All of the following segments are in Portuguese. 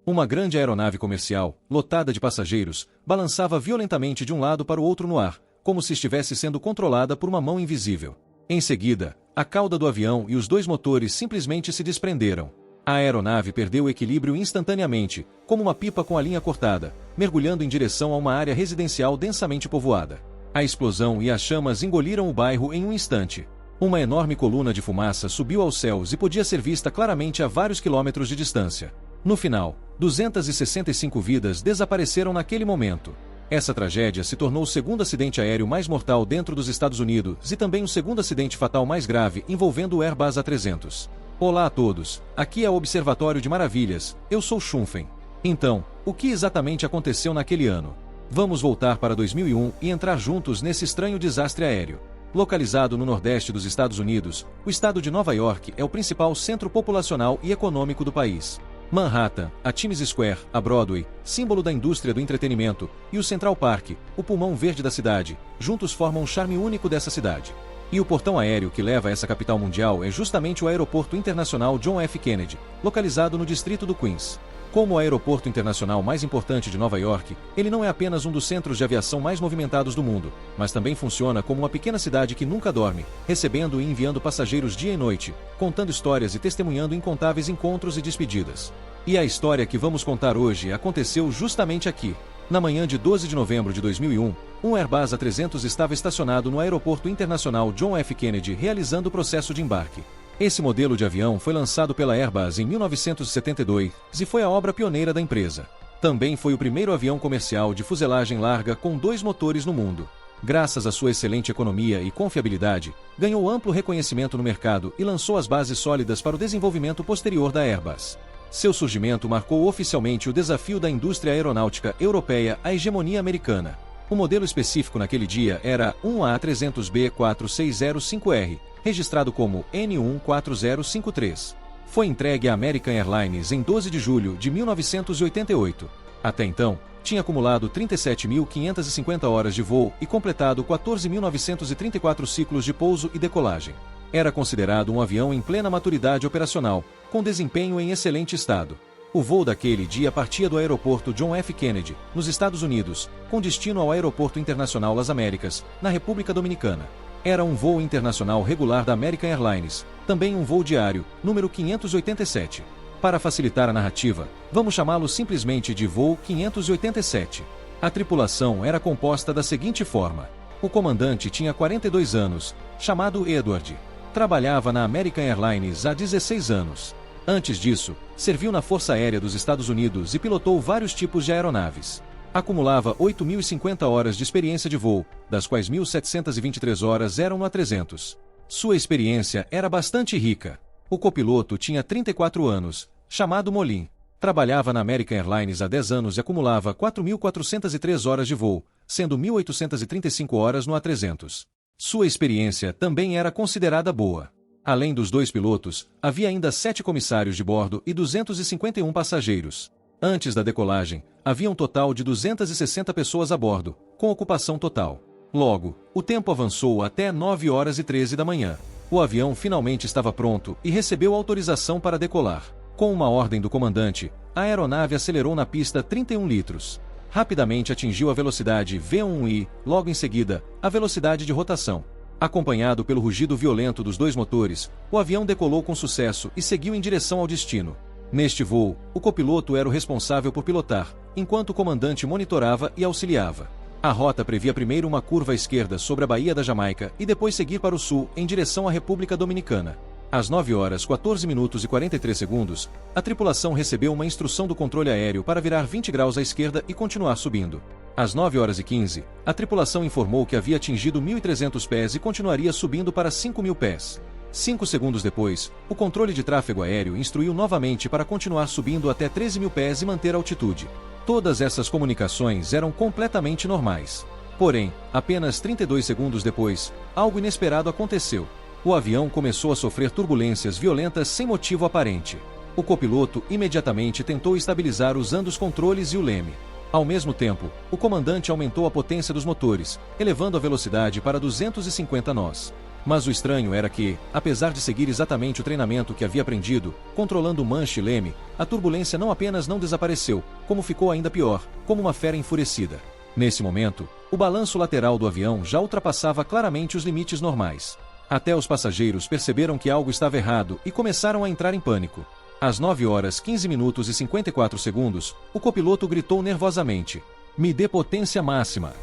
Uma grande aeronave comercial, lotada de passageiros, balançava violentamente de um lado para o outro no ar, como se estivesse sendo controlada por uma mão invisível. Em seguida, a cauda do avião e os dois motores simplesmente se desprenderam. A aeronave perdeu o equilíbrio instantaneamente, como uma pipa com a linha cortada, mergulhando em direção a uma área residencial densamente povoada. A explosão e as chamas engoliram o bairro em um instante. Uma enorme coluna de fumaça subiu aos céus e podia ser vista claramente a vários quilômetros de distância. No final, 265 vidas desapareceram naquele momento. Essa tragédia se tornou o segundo acidente aéreo mais mortal dentro dos Estados Unidos e também o segundo acidente fatal mais grave envolvendo o Airbus A300. Olá a todos, aqui é o Observatório de Maravilhas, eu sou Schunfen. Então, o que exatamente aconteceu naquele ano? Vamos voltar para 2001 e entrar juntos nesse estranho desastre aéreo. Localizado no nordeste dos Estados Unidos, o estado de Nova York é o principal centro populacional e econômico do país. Manhattan, a Times Square, a Broadway, símbolo da indústria do entretenimento, e o Central Park, o pulmão verde da cidade, juntos formam um charme único dessa cidade. E o portão aéreo que leva a essa capital mundial é justamente o Aeroporto Internacional John F. Kennedy, localizado no distrito do Queens. Como o aeroporto internacional mais importante de Nova York, ele não é apenas um dos centros de aviação mais movimentados do mundo, mas também funciona como uma pequena cidade que nunca dorme, recebendo e enviando passageiros dia e noite, contando histórias e testemunhando incontáveis encontros e despedidas. E a história que vamos contar hoje aconteceu justamente aqui. Na manhã de 12 de novembro de 2001, um Airbus A300 estava estacionado no Aeroporto Internacional John F. Kennedy realizando o processo de embarque. Esse modelo de avião foi lançado pela Airbus em 1972 e foi a obra pioneira da empresa. Também foi o primeiro avião comercial de fuselagem larga com 2 motores no mundo. Graças à sua excelente economia e confiabilidade, ganhou amplo reconhecimento no mercado e lançou as bases sólidas para o desenvolvimento posterior da Airbus. Seu surgimento marcou oficialmente o desafio da indústria aeronáutica europeia à hegemonia americana. O modelo específico naquele dia era um A300B4605R, registrado como N14053. Foi entregue à American Airlines em 12 de julho de 1988. Até então, tinha acumulado 37.550 horas de voo e completado 14.934 ciclos de pouso e decolagem. Era considerado um avião em plena maturidade operacional, com desempenho em excelente estado. O voo daquele dia partia do aeroporto John F. Kennedy, nos Estados Unidos, com destino ao Aeroporto Internacional Las Américas, na República Dominicana. Era um voo internacional regular da American Airlines, também um voo diário, número 587. Para facilitar a narrativa, vamos chamá-lo simplesmente de voo 587. A tripulação era composta da seguinte forma. O comandante tinha 42 anos, chamado Edward. Trabalhava na American Airlines há 16 anos. Antes disso, serviu na Força Aérea dos Estados Unidos e pilotou vários tipos de aeronaves. Acumulava 8.050 horas de experiência de voo, das quais 1.723 horas eram no A300. Sua experiência era bastante rica. O copiloto tinha 34 anos, chamado Molin. Trabalhava na American Airlines há 10 anos e acumulava 4.403 horas de voo, sendo 1.835 horas no A300. Sua experiência também era considerada boa. Além dos 2 pilotos, havia ainda 7 comissários de bordo e 251 passageiros. Antes da decolagem, havia um total de 260 pessoas a bordo, com ocupação total. Logo, o tempo avançou até 9 horas e 13 da manhã. O avião finalmente estava pronto e recebeu autorização para decolar. Com uma ordem do comandante, a aeronave acelerou na pista 31 litros. Rapidamente atingiu a velocidade V1 e, logo em seguida, a velocidade de rotação. Acompanhado pelo rugido violento dos 2 motores, o avião decolou com sucesso e seguiu em direção ao destino. Neste voo, o copiloto era o responsável por pilotar, enquanto o comandante monitorava e auxiliava. A rota previa primeiro uma curva à esquerda sobre a Baía da Jamaica e depois seguir para o sul, em direção à República Dominicana. Às 9 horas 14 minutos e 43 segundos, a tripulação recebeu uma instrução do controle aéreo para virar 20 graus à esquerda e continuar subindo. Às 9 horas e 15, a tripulação informou que havia atingido 1.300 pés e continuaria subindo para 5.000 pés. 5 segundos depois, o controle de tráfego aéreo instruiu novamente para continuar subindo até 13.000 pés e manter a altitude. Todas essas comunicações eram completamente normais. Porém, apenas 32 segundos depois, algo inesperado aconteceu. O avião começou a sofrer turbulências violentas sem motivo aparente. O copiloto imediatamente tentou estabilizar usando os controles e o leme. Ao mesmo tempo, o comandante aumentou a potência dos motores, elevando a velocidade para 250 nós. Mas o estranho era que, apesar de seguir exatamente o treinamento que havia aprendido, controlando manche e leme, a turbulência não apenas não desapareceu, como ficou ainda pior, como uma fera enfurecida. Nesse momento, o balanço lateral do avião já ultrapassava claramente os limites normais. Até os passageiros perceberam que algo estava errado e começaram a entrar em pânico. Às 9 horas 15 minutos e 54 segundos, o copiloto gritou nervosamente: "Me dê potência máxima."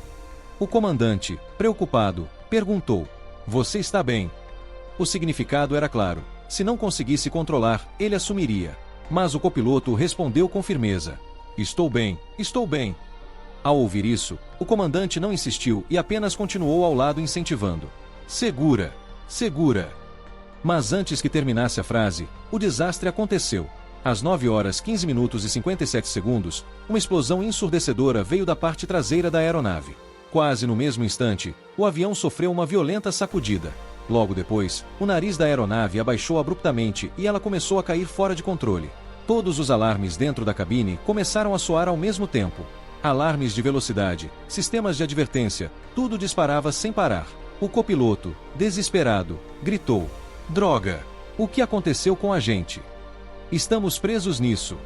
O comandante, preocupado, perguntou: "Você está bem?" O significado era claro: se não conseguisse controlar, ele assumiria. Mas o copiloto respondeu com firmeza: "Estou bem, estou bem." Ao ouvir isso, o comandante não insistiu e apenas continuou ao lado incentivando: "Segura, segura." Mas antes que terminasse a frase, o desastre aconteceu. Às 9 horas 15 minutos e 57 segundos, uma explosão ensurdecedora veio da parte traseira da aeronave. Quase no mesmo instante, o avião sofreu uma violenta sacudida. Logo depois, o nariz da aeronave abaixou abruptamente e ela começou a cair fora de controle. Todos os alarmes dentro da cabine começaram a soar ao mesmo tempo. Alarmes de velocidade, sistemas de advertência, tudo disparava sem parar. O copiloto, desesperado, gritou: "Droga! O que aconteceu com a gente? Estamos presos nisso."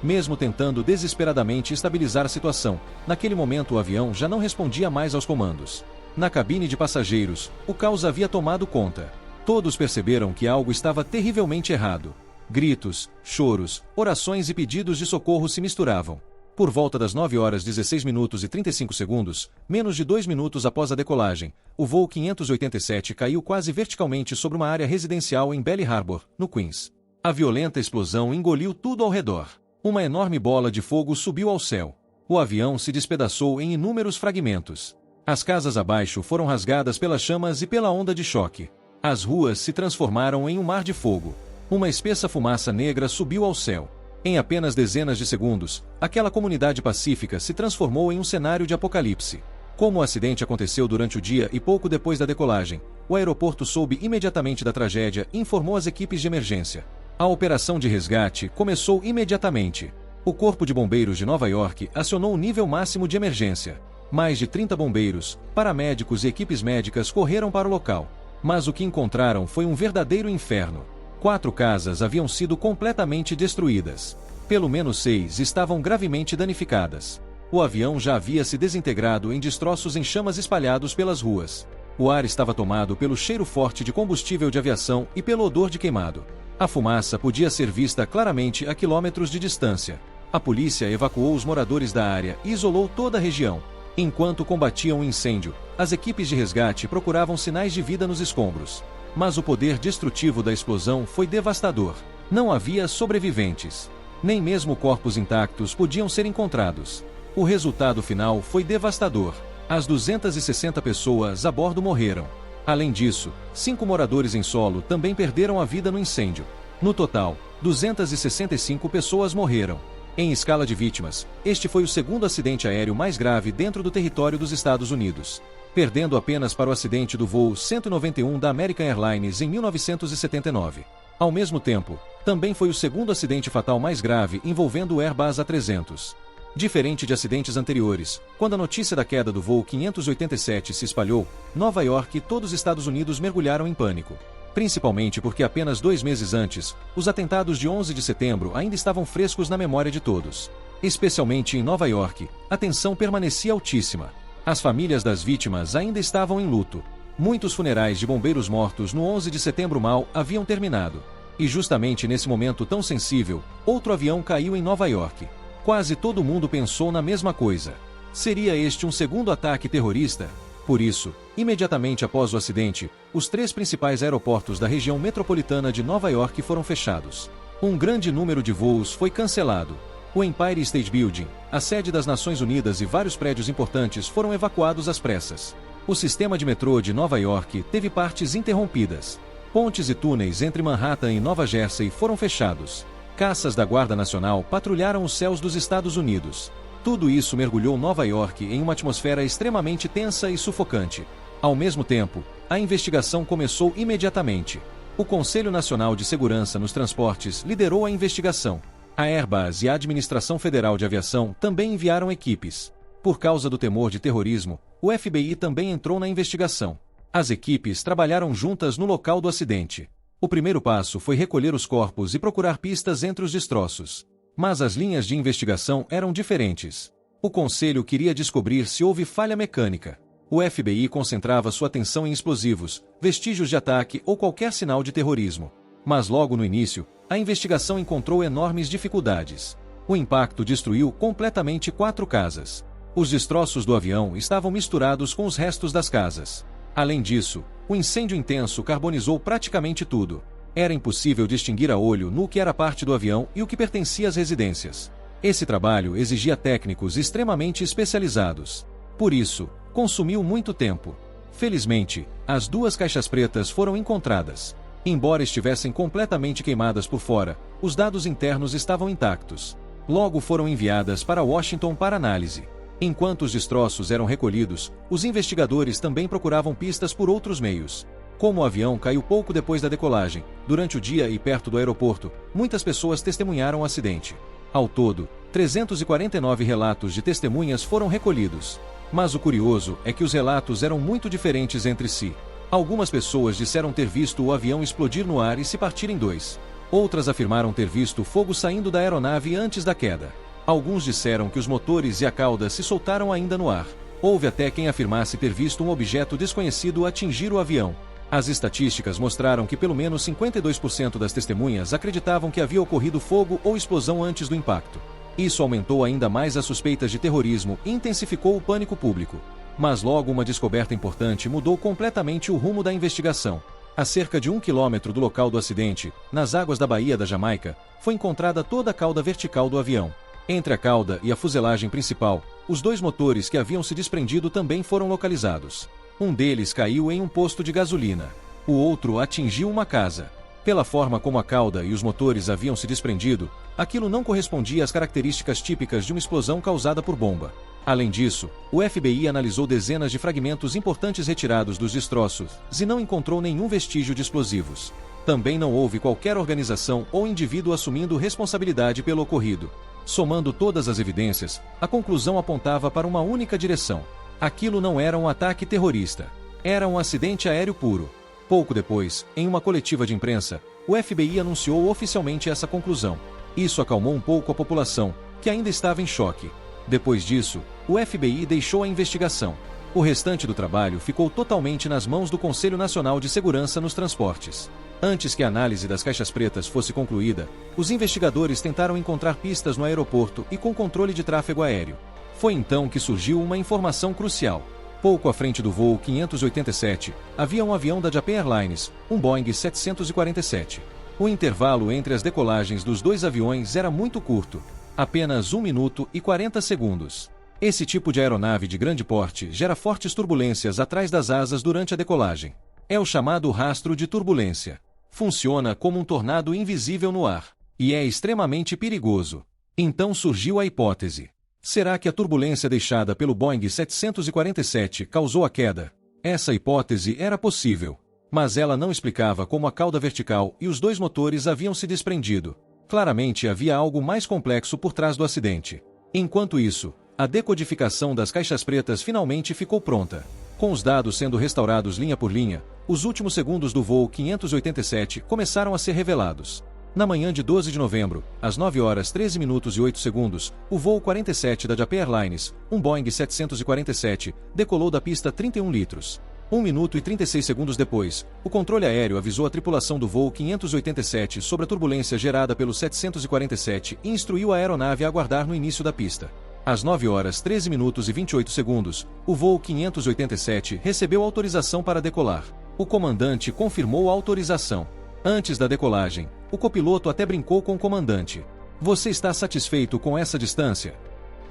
Mesmo tentando desesperadamente estabilizar a situação, naquele momento o avião já não respondia mais aos comandos. Na cabine de passageiros, o caos havia tomado conta. Todos perceberam que algo estava terrivelmente errado. Gritos, choros, orações e pedidos de socorro se misturavam. Por volta das 9 horas 16 minutos e 35 segundos, menos de 2 minutos após a decolagem, o voo 587 caiu quase verticalmente sobre uma área residencial em Belle Harbor, no Queens. A violenta explosão engoliu tudo ao redor. Uma enorme bola de fogo subiu ao céu. O avião se despedaçou em inúmeros fragmentos. As casas abaixo foram rasgadas pelas chamas e pela onda de choque. As ruas se transformaram em um mar de fogo. Uma espessa fumaça negra subiu ao céu. Em apenas dezenas de segundos, aquela comunidade pacífica se transformou em um cenário de apocalipse. Como o acidente aconteceu durante o dia e pouco depois da decolagem, o aeroporto soube imediatamente da tragédia e informou as equipes de emergência. A operação de resgate começou imediatamente. O Corpo de Bombeiros de Nova York acionou o nível máximo de emergência. Mais de 30 bombeiros, paramédicos e equipes médicas correram para o local. Mas o que encontraram foi um verdadeiro inferno. 4 casas haviam sido completamente destruídas. Pelo menos 6 estavam gravemente danificadas. O avião já havia se desintegrado em destroços em chamas espalhados pelas ruas. O ar estava tomado pelo cheiro forte de combustível de aviação e pelo odor de queimado. A fumaça podia ser vista claramente a quilômetros de distância. A polícia evacuou os moradores da área e isolou toda a região. Enquanto combatiam o incêndio, as equipes de resgate procuravam sinais de vida nos escombros. Mas o poder destrutivo da explosão foi devastador. Não havia sobreviventes. Nem mesmo corpos intactos podiam ser encontrados. O resultado final foi devastador. As 260 pessoas a bordo morreram. Além disso, 5 moradores em solo também perderam a vida no incêndio. No total, 265 pessoas morreram. Em escala de vítimas, este foi o segundo acidente aéreo mais grave dentro do território dos Estados Unidos, perdendo apenas para o acidente do voo 191 da American Airlines em 1979. Ao mesmo tempo, também foi o segundo acidente fatal mais grave envolvendo o Airbus A300. Diferente de acidentes anteriores, quando a notícia da queda do voo 587 se espalhou, Nova York e todos os Estados Unidos mergulharam em pânico. Principalmente porque apenas 2 meses antes, os atentados de 11 de setembro ainda estavam frescos na memória de todos. Especialmente em Nova York, a tensão permanecia altíssima. As famílias das vítimas ainda estavam em luto. Muitos funerais de bombeiros mortos no 11 de setembro mal haviam terminado. E justamente nesse momento tão sensível, outro avião caiu em Nova York. Quase todo mundo pensou na mesma coisa. Seria este um segundo ataque terrorista? Por isso, imediatamente após o acidente, os 3 principais aeroportos da região metropolitana de Nova York foram fechados. Um grande número de voos foi cancelado. O Empire State Building, a sede das Nações Unidas e vários prédios importantes foram evacuados às pressas. O sistema de metrô de Nova York teve partes interrompidas. Pontes e túneis entre Manhattan e Nova Jersey foram fechados. Caças da Guarda Nacional patrulharam os céus dos Estados Unidos. Tudo isso mergulhou Nova York em uma atmosfera extremamente tensa e sufocante. Ao mesmo tempo, a investigação começou imediatamente. O Conselho Nacional de Segurança nos Transportes liderou a investigação. A Airbus e a Administração Federal de Aviação também enviaram equipes. Por causa do temor de terrorismo, o FBI também entrou na investigação. As equipes trabalharam juntas no local do acidente. O primeiro passo foi recolher os corpos e procurar pistas entre os destroços. Mas as linhas de investigação eram diferentes. O conselho queria descobrir se houve falha mecânica. O FBI concentrava sua atenção em explosivos, vestígios de ataque ou qualquer sinal de terrorismo. Mas logo no início, a investigação encontrou enormes dificuldades. O impacto destruiu completamente 4 casas. Os destroços do avião estavam misturados com os restos das casas. Além disso, o incêndio intenso carbonizou praticamente tudo. Era impossível distinguir a olho nu o que era parte do avião e o que pertencia às residências. Esse trabalho exigia técnicos extremamente especializados. Por isso, consumiu muito tempo. Felizmente, as 2 caixas pretas foram encontradas. Embora estivessem completamente queimadas por fora, os dados internos estavam intactos. Logo foram enviadas para Washington para análise. Enquanto os destroços eram recolhidos, os investigadores também procuravam pistas por outros meios. Como o avião caiu pouco depois da decolagem, durante o dia e perto do aeroporto, muitas pessoas testemunharam o acidente. Ao todo, 349 relatos de testemunhas foram recolhidos. Mas o curioso é que os relatos eram muito diferentes entre si. Algumas pessoas disseram ter visto o avião explodir no ar e se partir em 2. Outras afirmaram ter visto fogo saindo da aeronave antes da queda. Alguns disseram que os motores e a cauda se soltaram ainda no ar. Houve até quem afirmasse ter visto um objeto desconhecido atingir o avião. As estatísticas mostraram que pelo menos 52% das testemunhas acreditavam que havia ocorrido fogo ou explosão antes do impacto. Isso aumentou ainda mais as suspeitas de terrorismo e intensificou o pânico público. Mas logo uma descoberta importante mudou completamente o rumo da investigação. A cerca de 1 quilômetro do local do acidente, nas águas da Baía da Jamaica, foi encontrada toda a cauda vertical do avião. Entre a cauda e a fuselagem principal, os 2 motores que haviam se desprendido também foram localizados. Um deles caiu em um posto de gasolina. O outro atingiu uma casa. Pela forma como a cauda e os motores haviam se desprendido, aquilo não correspondia às características típicas de uma explosão causada por bomba. Além disso, o FBI analisou dezenas de fragmentos importantes retirados dos destroços e não encontrou nenhum vestígio de explosivos. Também não houve qualquer organização ou indivíduo assumindo responsabilidade pelo ocorrido. Somando todas as evidências, a conclusão apontava para uma única direção. Aquilo não era um ataque terrorista. Era um acidente aéreo puro. Pouco depois, em uma coletiva de imprensa, o FBI anunciou oficialmente essa conclusão. Isso acalmou um pouco a população, que ainda estava em choque. Depois disso, o FBI deixou a investigação. O restante do trabalho ficou totalmente nas mãos do Conselho Nacional de Segurança nos Transportes. Antes que a análise das caixas pretas fosse concluída, os investigadores tentaram encontrar pistas no aeroporto e com controle de tráfego aéreo. Foi então que surgiu uma informação crucial. Pouco à frente do voo 587, havia um avião da Japan Airlines, um Boeing 747. O intervalo entre as decolagens dos 2 aviões era muito curto, apenas 1 minuto e 40 segundos. Esse tipo de aeronave de grande porte gera fortes turbulências atrás das asas durante a decolagem. É o chamado rastro de turbulência. Funciona como um tornado invisível no ar, e é extremamente perigoso. Então surgiu a hipótese. Será que a turbulência deixada pelo Boeing 747 causou a queda? Essa hipótese era possível, mas ela não explicava como a cauda vertical e os 2 motores haviam se desprendido. Claramente havia algo mais complexo por trás do acidente. Enquanto isso, a decodificação das caixas pretas finalmente ficou pronta. Com os dados sendo restaurados linha por linha, os últimos segundos do voo 587 começaram a ser revelados. Na manhã de 12 de novembro, às 9 horas 13 minutos e 8 segundos, o voo 47 da Japan Airlines, um Boeing 747, decolou da pista 31 litros. 1 minuto e 36 segundos depois, o controle aéreo avisou a tripulação do voo 587 sobre a turbulência gerada pelo 747 e instruiu a aeronave a aguardar no início da pista. Às 9 horas 13 minutos e 28 segundos, o voo 587 recebeu autorização para decolar. O comandante confirmou a autorização. Antes da decolagem, o copiloto até brincou com o comandante. "Você está satisfeito com essa distância?"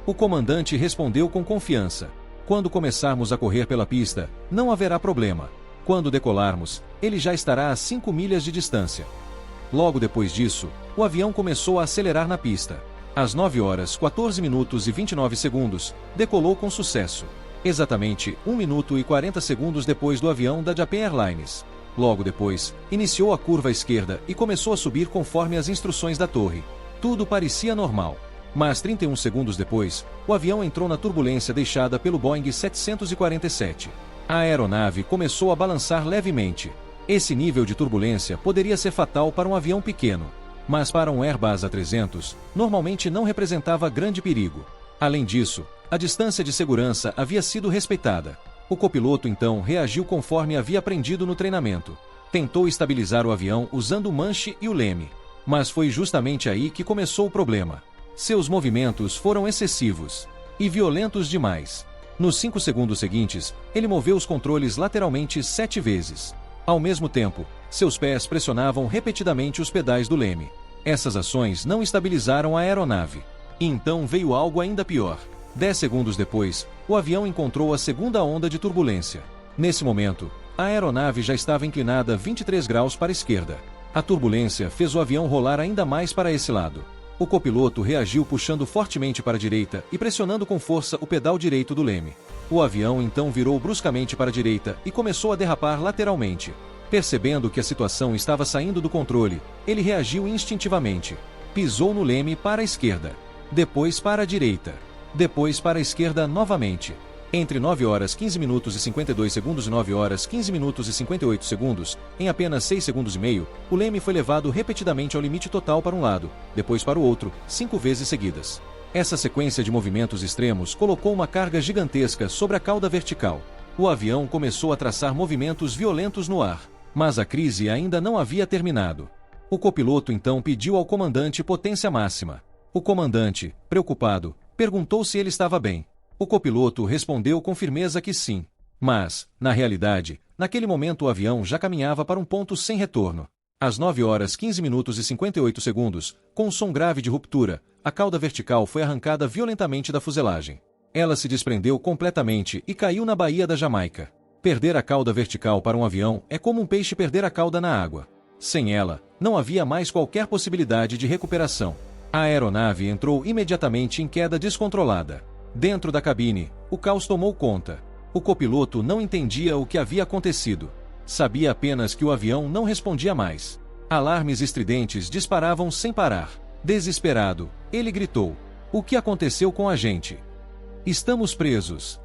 O comandante respondeu com confiança. "Quando começarmos a correr pela pista, não haverá problema. Quando decolarmos, ele já estará a 5 milhas de distância." Logo depois disso, o avião começou a acelerar na pista. Às 9 horas 14 minutos e 29 segundos, decolou com sucesso. Exatamente 1 minuto e 40 segundos depois do avião da Japan Airlines. Logo depois, iniciou a curva à esquerda e começou a subir conforme as instruções da torre. Tudo parecia normal. Mas 31 segundos depois, o avião entrou na turbulência deixada pelo Boeing 747. A aeronave começou a balançar levemente. Esse nível de turbulência poderia ser fatal para um avião pequeno, mas para um Airbus A300, normalmente não representava grande perigo. Além disso, a distância de segurança havia sido respeitada. O copiloto então reagiu conforme havia aprendido no treinamento. Tentou estabilizar o avião usando o manche e o leme. Mas foi justamente aí que começou o problema. Seus movimentos foram excessivos e violentos demais. Nos 5 segundos seguintes, ele moveu os controles lateralmente 7 vezes. Ao mesmo tempo, seus pés pressionavam repetidamente os pedais do leme. Essas ações não estabilizaram a aeronave. E então veio algo ainda pior. 10 segundos depois, o avião encontrou a segunda onda de turbulência. Nesse momento, a aeronave já estava inclinada 23 graus para a esquerda. A turbulência fez o avião rolar ainda mais para esse lado. O copiloto reagiu puxando fortemente para a direita e pressionando com força o pedal direito do leme. O avião então virou bruscamente para a direita e começou a derrapar lateralmente. Percebendo que a situação estava saindo do controle, ele reagiu instintivamente. Pisou no leme para a esquerda, depois para a direita, depois para a esquerda novamente. Entre 9 horas 15 minutos e 52 segundos e 9 horas 15 minutos e 58 segundos, em apenas 6 segundos e meio, o leme foi levado repetidamente ao limite total para um lado, depois para o outro, 5 vezes seguidas. Essa sequência de movimentos extremos colocou uma carga gigantesca sobre a cauda vertical. O avião começou a traçar movimentos violentos no ar, mas a crise ainda não havia terminado. O copiloto então pediu ao comandante potência máxima. O comandante, preocupado, perguntou se ele estava bem. O copiloto respondeu com firmeza que sim. Mas, na realidade, naquele momento o avião já caminhava para um ponto sem retorno. Às 9 horas 15 minutos e 58 segundos, com um som grave de ruptura, a cauda vertical foi arrancada violentamente da fuselagem. Ela se desprendeu completamente e caiu na Baía da Jamaica. Perder a cauda vertical para um avião é como um peixe perder a cauda na água. Sem ela, não havia mais qualquer possibilidade de recuperação. A aeronave entrou imediatamente em queda descontrolada. Dentro da cabine, o caos tomou conta. O copiloto não entendia o que havia acontecido. Sabia apenas que o avião não respondia mais. Alarmes estridentes disparavam sem parar. Desesperado, ele gritou: "O que aconteceu com a gente? Estamos presos."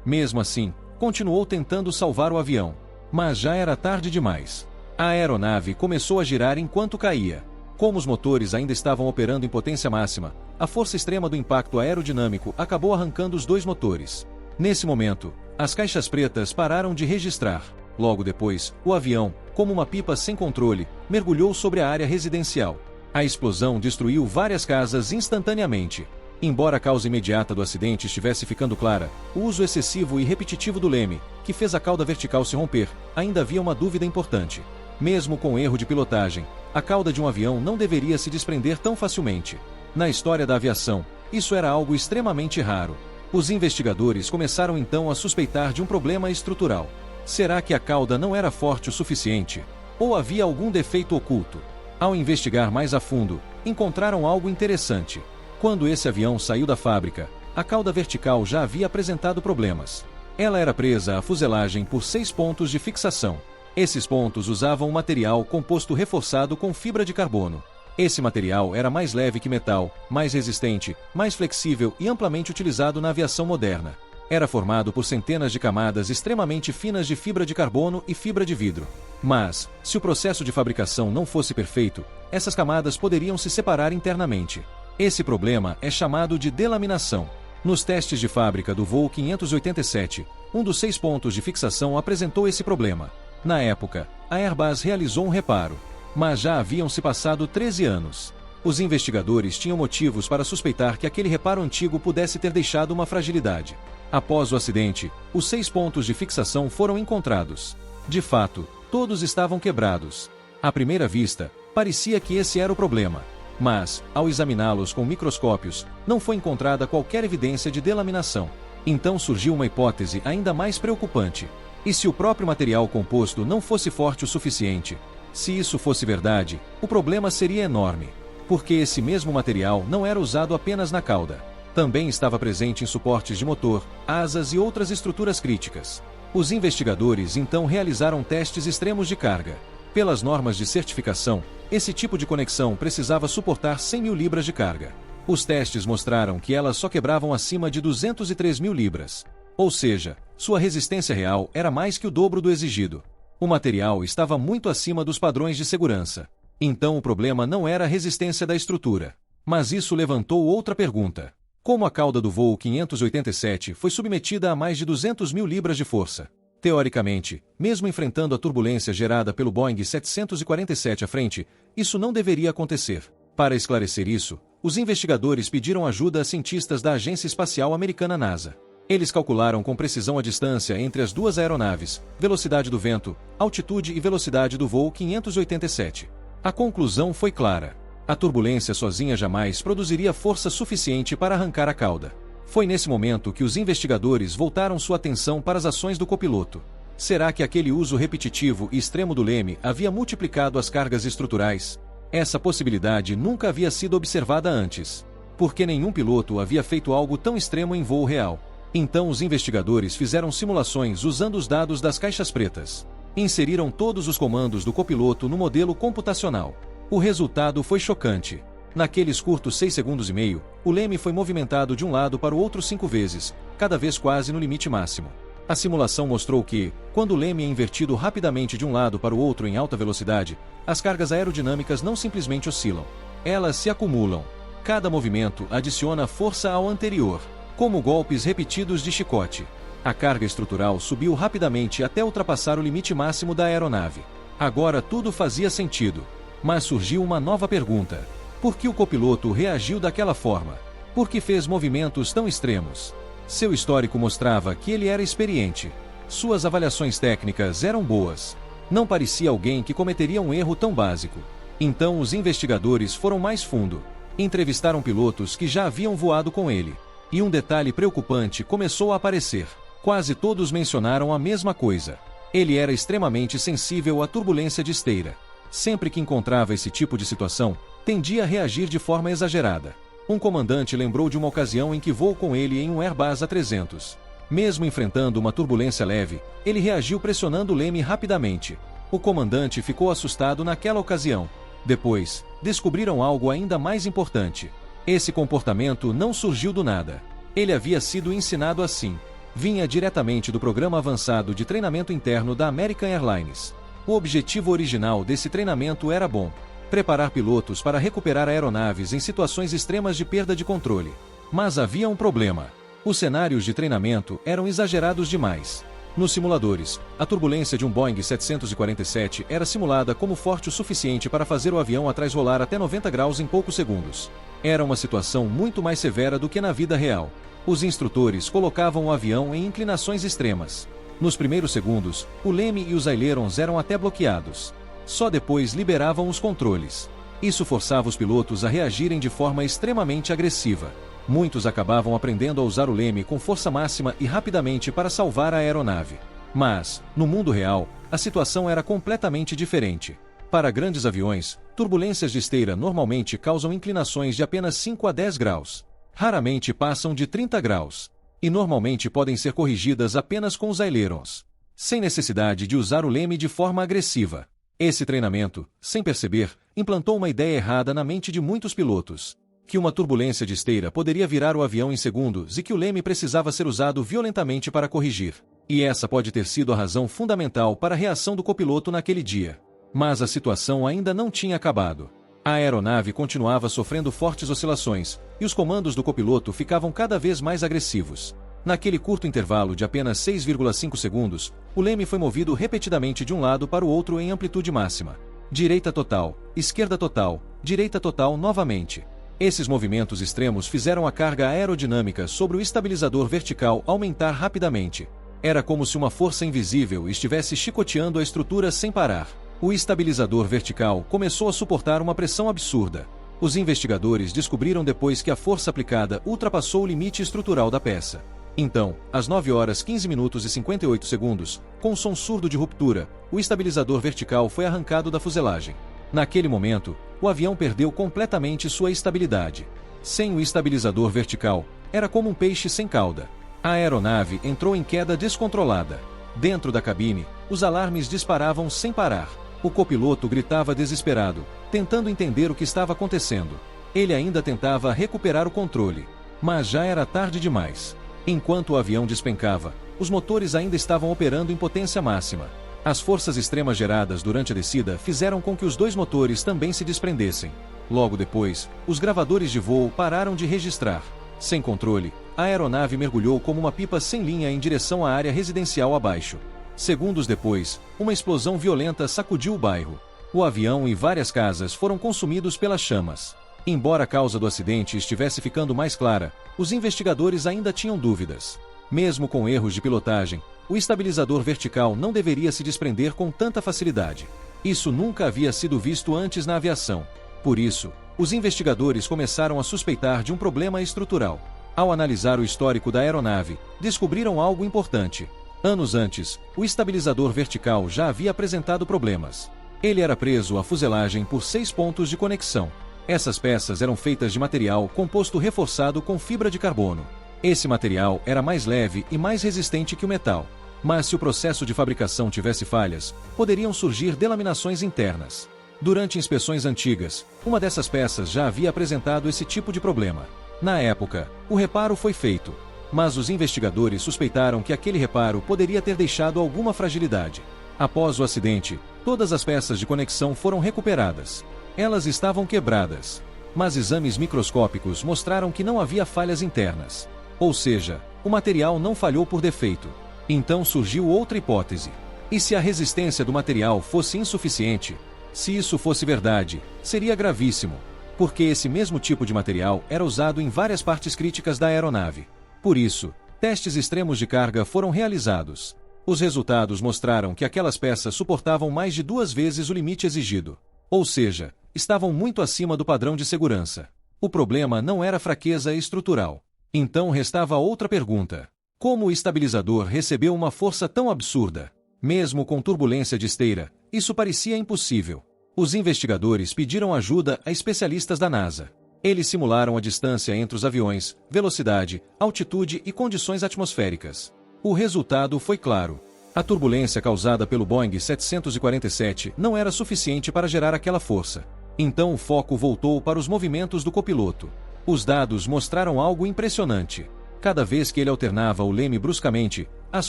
Mesmo assim, continuou tentando salvar o avião. Mas já era tarde demais. A aeronave começou a girar enquanto caía. Como os motores ainda estavam operando em potência máxima, a força extrema do impacto aerodinâmico acabou arrancando os 2 motores. Nesse momento, as caixas pretas pararam de registrar. Logo depois, o avião, como uma pipa sem controle, mergulhou sobre a área residencial. A explosão destruiu várias casas instantaneamente. Embora a causa imediata do acidente estivesse ficando clara, o uso excessivo e repetitivo do leme, que fez a cauda vertical se romper, ainda havia uma dúvida importante. Mesmo com erro de pilotagem, a cauda de um avião não deveria se desprender tão facilmente. Na história da aviação, isso era algo extremamente raro. Os investigadores começaram então a suspeitar de um problema estrutural. Será que a cauda não era forte o suficiente? Ou havia algum defeito oculto? Ao investigar mais a fundo, encontraram algo interessante. Quando esse avião saiu da fábrica, a cauda vertical já havia apresentado problemas. Ela era presa à fuselagem por 6 pontos de fixação. Esses pontos usavam um material composto reforçado com fibra de carbono. Esse material era mais leve que metal, mais resistente, mais flexível e amplamente utilizado na aviação moderna. Era formado por centenas de camadas extremamente finas de fibra de carbono e fibra de vidro. Mas, se o processo de fabricação não fosse perfeito, essas camadas poderiam se separar internamente. Esse problema é chamado de delaminação. Nos testes de fábrica do voo 587, um dos 6 pontos de fixação apresentou esse problema. Na época, a Airbus realizou um reparo, mas já haviam se passado 13 anos. Os investigadores tinham motivos para suspeitar que aquele reparo antigo pudesse ter deixado uma fragilidade. Após o acidente, os 6 pontos de fixação foram encontrados. De fato, todos estavam quebrados. À primeira vista, parecia que esse era o problema. Mas, ao examiná-los com microscópios, não foi encontrada qualquer evidência de delaminação. Então surgiu uma hipótese ainda mais preocupante. E se o próprio material composto não fosse forte o suficiente? Se isso fosse verdade, o problema seria enorme. Porque esse mesmo material não era usado apenas na cauda. Também estava presente em suportes de motor, asas e outras estruturas críticas. Os investigadores então realizaram testes extremos de carga. Pelas normas de certificação, esse tipo de conexão precisava suportar 100 mil libras de carga. Os testes mostraram que elas só quebravam acima de 203 mil libras. Ou seja, Sua resistência real era mais que o dobro do exigido. O material estava muito acima dos padrões de segurança. Então o problema não era a resistência da estrutura. Mas isso levantou outra pergunta. Como a cauda do voo 587 foi submetida a mais de 200 mil libras de força? Teoricamente, mesmo enfrentando a turbulência gerada pelo Boeing 747 à frente, isso não deveria acontecer. Para esclarecer isso, os investigadores pediram ajuda a cientistas da Agência Espacial Americana NASA. Eles calcularam com precisão a distância entre as duas aeronaves, velocidade do vento, altitude e velocidade do voo 587. A conclusão foi clara. A turbulência sozinha jamais produziria força suficiente para arrancar a cauda. Foi nesse momento que os investigadores voltaram sua atenção para as ações do copiloto. Será que aquele uso repetitivo e extremo do leme havia multiplicado as cargas estruturais? Essa possibilidade nunca havia sido observada antes, porque nenhum piloto havia feito algo tão extremo em voo real. Então os investigadores fizeram simulações usando os dados das caixas pretas. Inseriram todos os comandos do copiloto no modelo computacional. O resultado foi chocante. Naqueles curtos 6 segundos e meio, o leme foi movimentado de um lado para o outro 5 vezes, cada vez quase no limite máximo. A simulação mostrou que, quando o leme é invertido rapidamente de um lado para o outro em alta velocidade, as cargas aerodinâmicas não simplesmente oscilam. Elas se acumulam. Cada movimento adiciona força ao anterior, como golpes repetidos de chicote. A carga estrutural subiu rapidamente até ultrapassar o limite máximo da aeronave. Agora tudo fazia sentido. Mas surgiu uma nova pergunta. Por que o copiloto reagiu daquela forma? Por que fez movimentos tão extremos? Seu histórico mostrava que ele era experiente. Suas avaliações técnicas eram boas. Não parecia alguém que cometeria um erro tão básico. Então os investigadores foram mais fundo. Entrevistaram pilotos que já haviam voado com ele. E um detalhe preocupante começou a aparecer. Quase todos mencionaram a mesma coisa. Ele era extremamente sensível à turbulência de esteira. Sempre que encontrava esse tipo de situação, tendia a reagir de forma exagerada. Um comandante lembrou de uma ocasião em que voou com ele em um Airbus A300. Mesmo enfrentando uma turbulência leve, ele reagiu pressionando o leme rapidamente. O comandante ficou assustado naquela ocasião. Depois, descobriram algo ainda mais importante. Esse comportamento não surgiu do nada. Ele havia sido ensinado assim. Vinha diretamente do Programa Avançado de Treinamento Interno da American Airlines. O objetivo original desse treinamento era bom: preparar pilotos para recuperar aeronaves em situações extremas de perda de controle. Mas havia um problema. Os cenários de treinamento eram exagerados demais. Nos simuladores, a turbulência de um Boeing 747 era simulada como forte o suficiente para fazer o avião atrás rolar até 90 graus em poucos segundos. Era uma situação muito mais severa do que na vida real. Os instrutores colocavam o avião em inclinações extremas. Nos primeiros segundos, o leme e os ailerons eram até bloqueados. Só depois liberavam os controles. Isso forçava os pilotos a reagirem de forma extremamente agressiva. Muitos acabavam aprendendo a usar o leme com força máxima e rapidamente para salvar a aeronave. Mas, no mundo real, a situação era completamente diferente. Para grandes aviões, turbulências de esteira normalmente causam inclinações de apenas 5 a 10 graus. Raramente passam de 30 graus. E normalmente podem ser corrigidas apenas com os ailerons, sem necessidade de usar o leme de forma agressiva. Esse treinamento, sem perceber, implantou uma ideia errada na mente de muitos pilotos: que uma turbulência de esteira poderia virar o avião em segundos e que o leme precisava ser usado violentamente para corrigir. E essa pode ter sido a razão fundamental para a reação do copiloto naquele dia. Mas a situação ainda não tinha acabado. A aeronave continuava sofrendo fortes oscilações, e os comandos do copiloto ficavam cada vez mais agressivos. Naquele curto intervalo de apenas 6,5 segundos, o leme foi movido repetidamente de um lado para o outro em amplitude máxima. Direita total, esquerda total, direita total novamente. Esses movimentos extremos fizeram a carga aerodinâmica sobre o estabilizador vertical aumentar rapidamente. Era como se uma força invisível estivesse chicoteando a estrutura sem parar. O estabilizador vertical começou a suportar uma pressão absurda. Os investigadores descobriram depois que a força aplicada ultrapassou o limite estrutural da peça. Então, às 9 horas 15 minutos e 58 segundos, com um som surdo de ruptura, o estabilizador vertical foi arrancado da fuselagem. Naquele momento, o avião perdeu completamente sua estabilidade. Sem o estabilizador vertical, era como um peixe sem cauda. A aeronave entrou em queda descontrolada. Dentro da cabine, os alarmes disparavam sem parar. O copiloto gritava desesperado, tentando entender o que estava acontecendo. Ele ainda tentava recuperar o controle, mas já era tarde demais. Enquanto o avião despencava, os motores ainda estavam operando em potência máxima. As forças extremas geradas durante a descida fizeram com que os dois motores também se desprendessem. Logo depois, os gravadores de voo pararam de registrar. Sem controle, a aeronave mergulhou como uma pipa sem linha em direção à área residencial abaixo. Segundos depois, uma explosão violenta sacudiu o bairro. O avião e várias casas foram consumidos pelas chamas. Embora a causa do acidente estivesse ficando mais clara, os investigadores ainda tinham dúvidas. Mesmo com erros de pilotagem, o estabilizador vertical não deveria se desprender com tanta facilidade. Isso nunca havia sido visto antes na aviação. Por isso, os investigadores começaram a suspeitar de um problema estrutural. Ao analisar o histórico da aeronave, descobriram algo importante. Anos antes, o estabilizador vertical já havia apresentado problemas. Ele era preso à fuselagem por 6 pontos de conexão. Essas peças eram feitas de material composto reforçado com fibra de carbono. Esse material era mais leve e mais resistente que o metal. Mas se o processo de fabricação tivesse falhas, poderiam surgir delaminações internas. Durante inspeções antigas, uma dessas peças já havia apresentado esse tipo de problema. Na época, o reparo foi feito, mas os investigadores suspeitaram que aquele reparo poderia ter deixado alguma fragilidade. Após o acidente, todas as peças de conexão foram recuperadas. Elas estavam quebradas, mas exames microscópicos mostraram que não havia falhas internas. Ou seja, o material não falhou por defeito. Então surgiu outra hipótese. E se a resistência do material fosse insuficiente? Se isso fosse verdade, seria gravíssimo, porque esse mesmo tipo de material era usado em várias partes críticas da aeronave. Por isso, testes extremos de carga foram realizados. Os resultados mostraram que aquelas peças suportavam mais de 2 vezes o limite exigido. Ou seja, estavam muito acima do padrão de segurança. O problema não era fraqueza estrutural. Então restava outra pergunta. Como o estabilizador recebeu uma força tão absurda? Mesmo com turbulência de esteira, isso parecia impossível. Os investigadores pediram ajuda a especialistas da NASA. Eles simularam a distância entre os aviões, velocidade, altitude e condições atmosféricas. O resultado foi claro. A turbulência causada pelo Boeing 747 não era suficiente para gerar aquela força. Então o foco voltou para os movimentos do copiloto. Os dados mostraram algo impressionante. Cada vez que ele alternava o leme bruscamente, as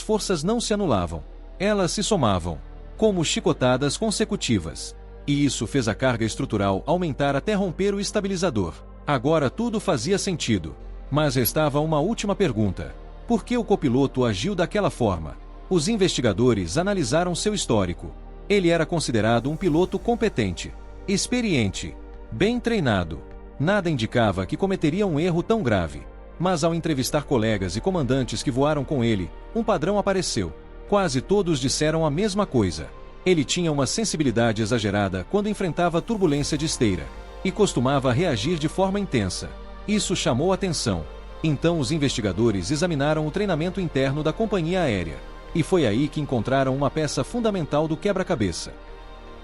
forças não se anulavam. Elas se somavam, como chicotadas consecutivas. E isso fez a carga estrutural aumentar até romper o estabilizador. Agora tudo fazia sentido. Mas restava uma última pergunta. Por que o copiloto agiu daquela forma? Os investigadores analisaram seu histórico. Ele era considerado um piloto competente, experiente, bem treinado. Nada indicava que cometeria um erro tão grave. Mas ao entrevistar colegas e comandantes que voaram com ele, um padrão apareceu. Quase todos disseram a mesma coisa. Ele tinha uma sensibilidade exagerada quando enfrentava turbulência de esteira, e costumava reagir de forma intensa. Isso chamou atenção. Então os investigadores examinaram o treinamento interno da companhia aérea. E foi aí que encontraram uma peça fundamental do quebra-cabeça.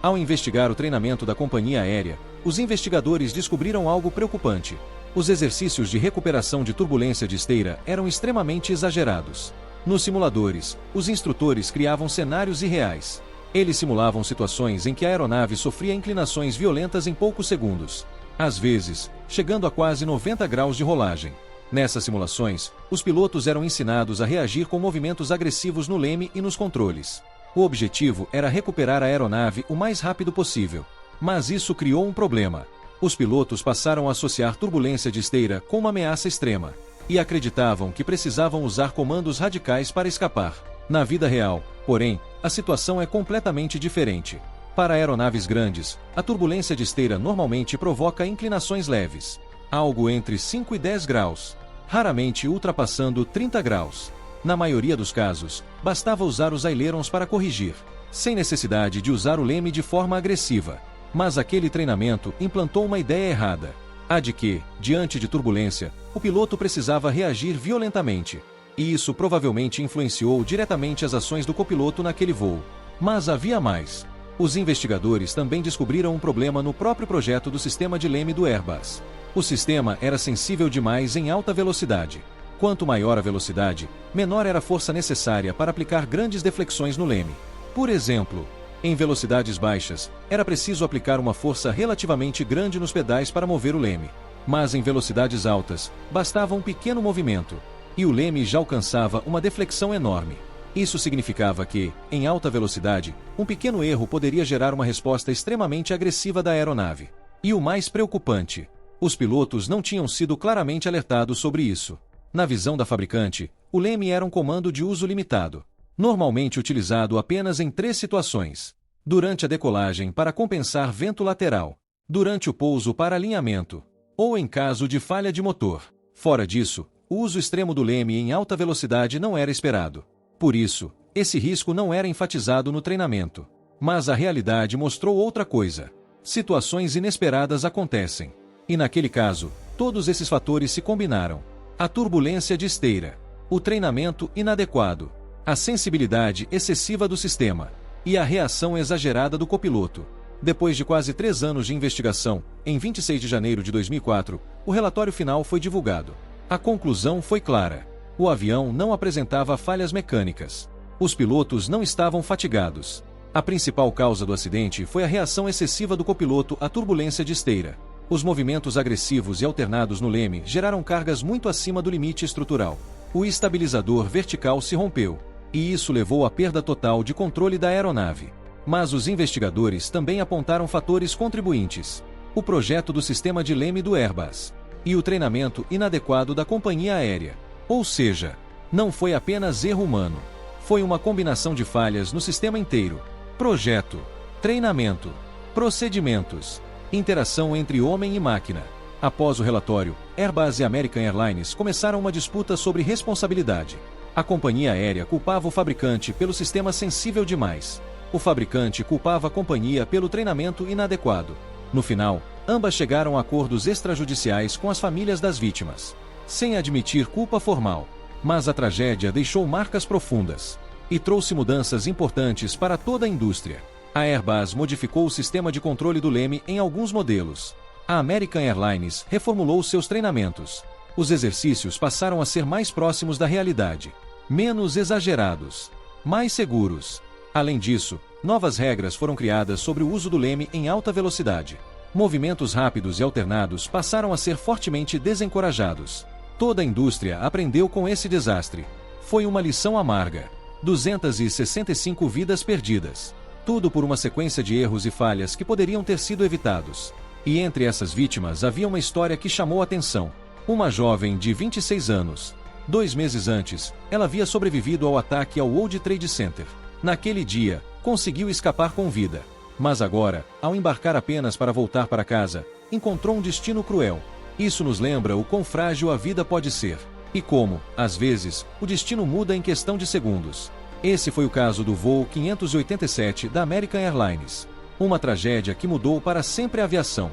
Ao investigar o treinamento da companhia aérea, os investigadores descobriram algo preocupante. Os exercícios de recuperação de turbulência de esteira eram extremamente exagerados. Nos simuladores, os instrutores criavam cenários irreais. Eles simulavam situações em que a aeronave sofria inclinações violentas em poucos segundos, às vezes, chegando a quase 90 graus de rolagem. Nessas simulações, os pilotos eram ensinados a reagir com movimentos agressivos no leme e nos controles. O objetivo era recuperar a aeronave o mais rápido possível. Mas isso criou um problema. Os pilotos passaram a associar turbulência de esteira com uma ameaça extrema, e acreditavam que precisavam usar comandos radicais para escapar. Na vida real, porém, a situação é completamente diferente. Para aeronaves grandes, a turbulência de esteira normalmente provoca inclinações leves, algo entre 5 e 10 graus, raramente ultrapassando 30 graus. Na maioria dos casos, bastava usar os ailerons para corrigir, sem necessidade de usar o leme de forma agressiva. Mas aquele treinamento implantou uma ideia errada. A de que, diante de turbulência, o piloto precisava reagir violentamente. E isso provavelmente influenciou diretamente as ações do copiloto naquele voo. Mas havia mais. Os investigadores também descobriram um problema no próprio projeto do sistema de leme do Airbus. O sistema era sensível demais em alta velocidade. Quanto maior a velocidade, menor era a força necessária para aplicar grandes deflexões no leme. Por exemplo, em velocidades baixas, era preciso aplicar uma força relativamente grande nos pedais para mover o leme. Mas em velocidades altas, bastava um pequeno movimento. e o leme já alcançava uma deflexão enorme. Isso significava que, em alta velocidade, um pequeno erro poderia gerar uma resposta extremamente agressiva da aeronave. E o mais preocupante, os pilotos não tinham sido claramente alertados sobre isso. Na visão da fabricante, o leme era um comando de uso limitado, normalmente utilizado apenas em 3 situações: durante a decolagem para compensar vento lateral, durante o pouso para alinhamento, ou em caso de falha de motor. Fora disso, o uso extremo do leme em alta velocidade não era esperado. Por isso, esse risco não era enfatizado no treinamento. Mas a realidade mostrou outra coisa. Situações inesperadas acontecem. E naquele caso, todos esses fatores se combinaram: a turbulência de esteira, o treinamento inadequado, a sensibilidade excessiva do sistema e a reação exagerada do copiloto. Depois de quase 3 anos de investigação, em 26 de janeiro de 2004, o relatório final foi divulgado. A conclusão foi clara. O avião não apresentava falhas mecânicas. Os pilotos não estavam fatigados. A principal causa do acidente foi a reação excessiva do copiloto à turbulência de esteira. Os movimentos agressivos e alternados no leme geraram cargas muito acima do limite estrutural. O estabilizador vertical se rompeu, e isso levou à perda total de controle da aeronave. Mas os investigadores também apontaram fatores contribuintes: o projeto do sistema de leme do Airbus e o treinamento inadequado da companhia aérea. Ou seja, não foi apenas erro humano. Foi uma combinação de falhas no sistema inteiro: projeto, treinamento, procedimentos, interação entre homem e máquina. Após o relatório, Airbus e American Airlines começaram uma disputa sobre responsabilidade. A companhia aérea culpava o fabricante pelo sistema sensível demais. O fabricante culpava a companhia pelo treinamento inadequado. No final, ambas chegaram a acordos extrajudiciais com as famílias das vítimas, sem admitir culpa formal. Mas a tragédia deixou marcas profundas e trouxe mudanças importantes para toda a indústria. A Airbus modificou o sistema de controle do leme em alguns modelos. A American Airlines reformulou seus treinamentos. Os exercícios passaram a ser mais próximos da realidade, menos exagerados, mais seguros. Além disso, novas regras foram criadas sobre o uso do leme em alta velocidade. Movimentos rápidos e alternados passaram a ser fortemente desencorajados. Toda a indústria aprendeu com esse desastre. Foi uma lição amarga. 265 vidas perdidas. Tudo por uma sequência de erros e falhas que poderiam ter sido evitados. E entre essas vítimas havia uma história que chamou a atenção. Uma jovem de 26 anos. 2 meses antes, ela havia sobrevivido ao ataque ao World Trade Center. Naquele dia, conseguiu escapar com vida. Mas agora, ao embarcar apenas para voltar para casa, encontrou um destino cruel. Isso nos lembra o quão frágil a vida pode ser. E como, às vezes, o destino muda em questão de segundos. Esse foi o caso do voo 587 da American Airlines. Uma tragédia que mudou para sempre a aviação.